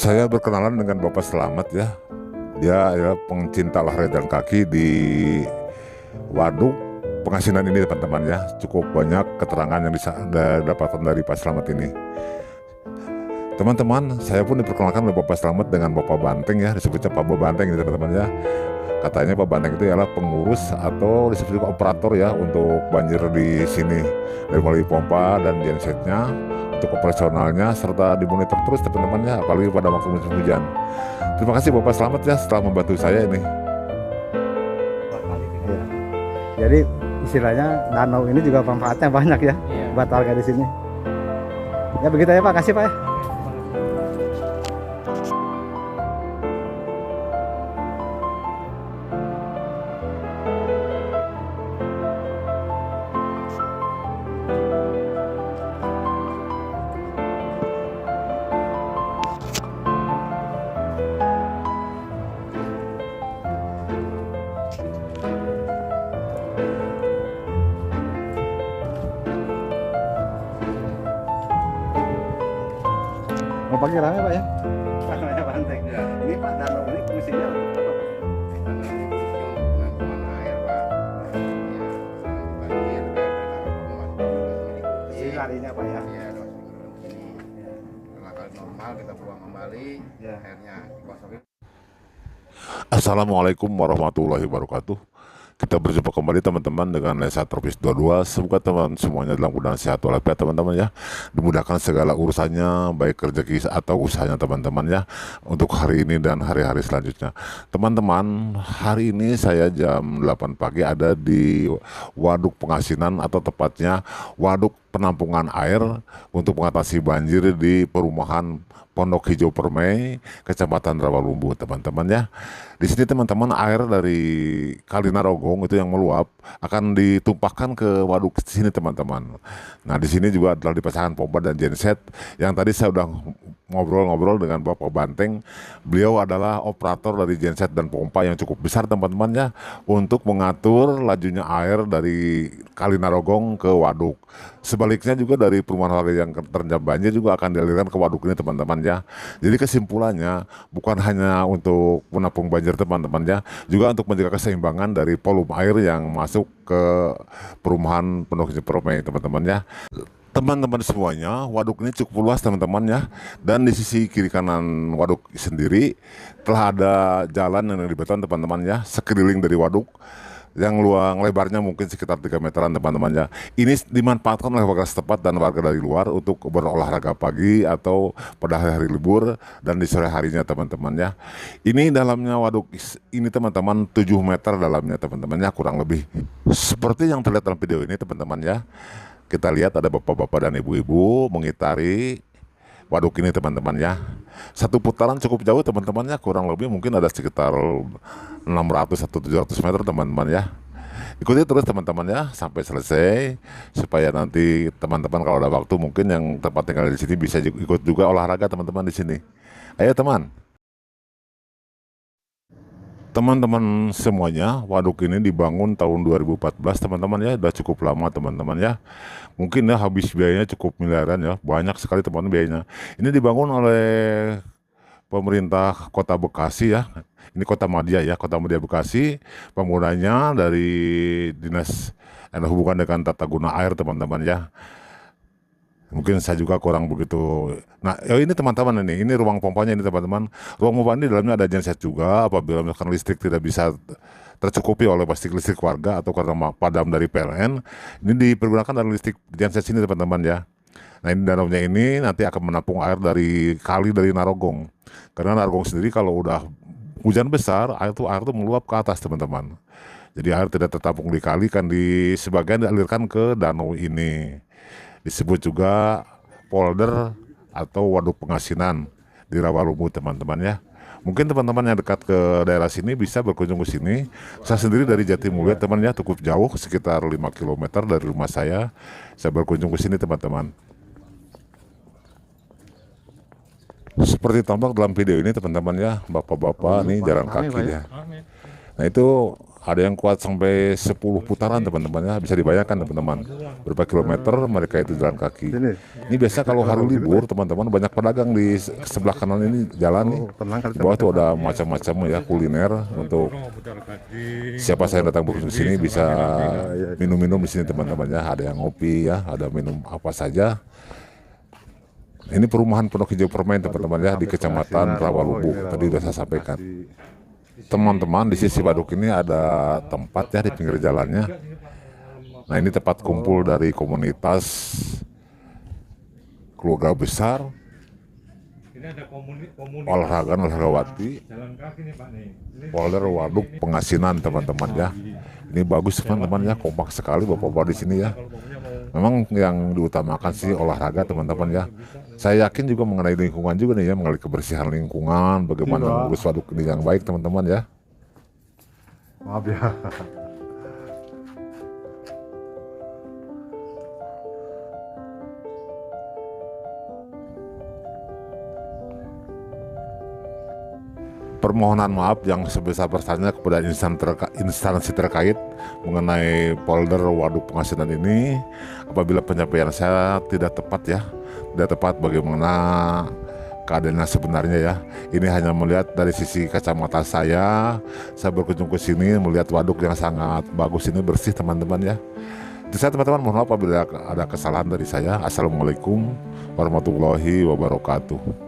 Saya berkenalan dengan Bapak Slamet ya. Dia adalah pencinta olahraga jalan kaki di Waduk Pengasinan ini teman-teman ya. Cukup banyak keterangan yang bisa dapatkan dari Pak Slamet ini. Teman-teman, saya pun diperkenalkan oleh Bapak Slamet dengan Bapak Banteng ya. Disebutnya Pak Banteng ini teman-teman ya. Katanya Pak Banteng itu adalah pengurus atau disebut juga operator ya untuk banjir di sini. Dari mulai pompa dan gensetnya, untuk operasionalnya serta dimonitor terus teman-teman ya, apalagi pada waktu musim hujan. Terima kasih Bapak Slamet ya setelah membantu saya ini. Ya. Jadi istilahnya danau ini juga manfaatnya banyak ya, buat warga di sini. Ya begitu ya Pak, kasih Pak ya. Mau pagi rame Pak ya? Namanya Banteng. Ya. Ini Pak danau ini fungsinya untuk apa Pak? Penampungan air Pak. Ya, banjir Ini larinya Pak ya? ya ini. Setelah kali normal kita buang kembali, Ya. airnya dikosongin. Assalamualaikum warahmatullahi wabarakatuh. Kita berjumpa kembali teman-teman dengan Lesa Tropis 22. Semoga teman semuanya dalam keadaan sehat walafiat teman-teman ya. Dimudahkan segala urusannya, baik rezeki atau usahanya teman-teman ya, untuk hari ini dan hari-hari selanjutnya. Teman-teman, hari ini saya jam 8 pagi ada di Waduk Pengasinan atau tepatnya Waduk Penampungan Air untuk mengatasi banjir di perumahan Pondok Hijau Permai, Kecamatan Rawalumbu, teman-teman ya. Di sini teman-teman air dari Kali Narogong itu yang meluap akan ditumpahkan ke waduk sini teman-teman. Nah di sini juga telah dipasangkan pompa dan genset yang tadi saya udah ngobrol-ngobrol dengan Bapak Banteng. Beliau adalah operator dari genset dan pompa yang cukup besar teman-teman ya, untuk mengatur lajunya air dari Kali Narogong ke waduk. Sebaliknya juga dari perumahan warga yang terendam banjir juga akan dialirkan ke waduk ini teman-teman ya. Jadi kesimpulannya bukan hanya untuk menampung banjir teman-teman ya, juga untuk menjaga keseimbangan dari volume air yang masuk ke perumahan Pondok Hijau Permai teman-teman ya. Teman-teman semuanya, waduk ini cukup luas teman-teman ya. Dan di sisi kiri kanan waduk sendiri telah ada jalan yang dibeton teman-teman ya, sekeliling dari waduk yang luang lebarnya mungkin sekitar 3 meteran teman-teman ya. Ini dimanfaatkan oleh warga setempat dan warga dari luar untuk berolahraga pagi atau pada hari-hari libur dan di sore harinya teman-teman ya. Ini dalamnya waduk ini teman-teman 7 meter dalamnya teman-teman ya, kurang lebih. Seperti yang terlihat dalam video ini teman-teman ya. Kita lihat ada bapak-bapak dan ibu-ibu mengitari waduk ini teman-teman ya. Satu putaran cukup jauh teman-teman ya, kurang lebih mungkin ada sekitar 600 atau 700 meter teman-teman ya. Ikuti terus teman-teman ya sampai selesai, supaya nanti teman-teman kalau ada waktu mungkin yang tempat tinggal di sini bisa ikut juga olahraga teman-teman di sini. Ayo teman. Teman-teman semuanya, waduk ini dibangun tahun 2014 teman-teman ya, udah cukup lama teman-teman ya. Mungkin ya habis biayanya cukup miliaran ya, banyak sekali teman-teman biayanya. Ini dibangun oleh pemerintah Kota Bekasi ya. Ini Kota Madya ya, Kota Madya Bekasi. Pembangunannya dari Dinas yang hubungan dengan tata guna air teman-teman ya. Mungkin saya juga kurang begitu. Nah, ini teman-teman ini ruang pompanya ini teman-teman. Ruang pompa ini di dalamnya ada genset juga apabila misalkan listrik tidak bisa tercukupi oleh listrik warga atau karena padam dari PLN. Ini dipergunakan dari listrik genset sini teman-teman ya. Nah, ini danaunya ini nanti akan menampung air dari kali dari Narogong. Karena Narogong sendiri kalau udah hujan besar, air tuh meluap ke atas teman-teman. Jadi air tidak tertampung di kali, kan di sebagian dialirkan ke danau ini. Disebut juga polder atau waduk pengasinan di Rawalumbu teman-teman ya. Mungkin teman-teman yang dekat ke daerah sini bisa berkunjung ke sini. Saya sendiri dari Jatimulya teman-teman ya, cukup jauh sekitar 5 km dari rumah saya. Saya berkunjung ke sini teman-teman. Seperti tampak dalam video ini teman-teman ya, bapak-bapak nih jalan kaki ya. Nah itu ada yang kuat sampai 10 putaran teman-teman ya, bisa dibayangkan teman-teman berapa kilometer mereka itu jalan kaki. Ini biasa kalau hari libur teman-teman banyak pedagang di sebelah kanan ini jalan nih. Di bawah tuh ada macam-macam ya kuliner untuk siapa saya datang berkunjung di sini bisa minum-minum di sini teman-teman ya. Ada yang ngopi ya, ada minum apa saja. Ini perumahan Pondok Hijau Permain teman-teman ya di Kecamatan Rawalubuk. Tadi sudah saya sampaikan. Teman-teman, di sisi waduk ini ada tempat ya di pinggir jalannya. Nah, ini tempat kumpul dari komunitas keluarga besar olahragawati Polder Waduk Pengasinan teman-teman ya. Ini bagus teman-teman ya, kompak sekali bapak-bapak di sini ya. Memang yang diutamakan sih olahraga teman-teman ya. Saya yakin juga mengenai lingkungan juga nih ya, mengenai kebersihan lingkungan, bagaimana mengurus waduk ini yang baik teman-teman ya. Maaf ya. Permohonan maaf yang sebesar-besarnya kepada instansi terkait mengenai polder Waduk Pengasinan ini apabila penyampaian saya tidak tepat ya, tidak tepat bagaimana keadaannya sebenarnya ya. Ini hanya melihat dari sisi kacamata saya berkunjung ke sini melihat waduk yang sangat bagus ini, bersih teman-teman ya. Itu saya teman-teman, mohon maaf apabila ada kesalahan dari saya. Assalamualaikum warahmatullahi wabarakatuh.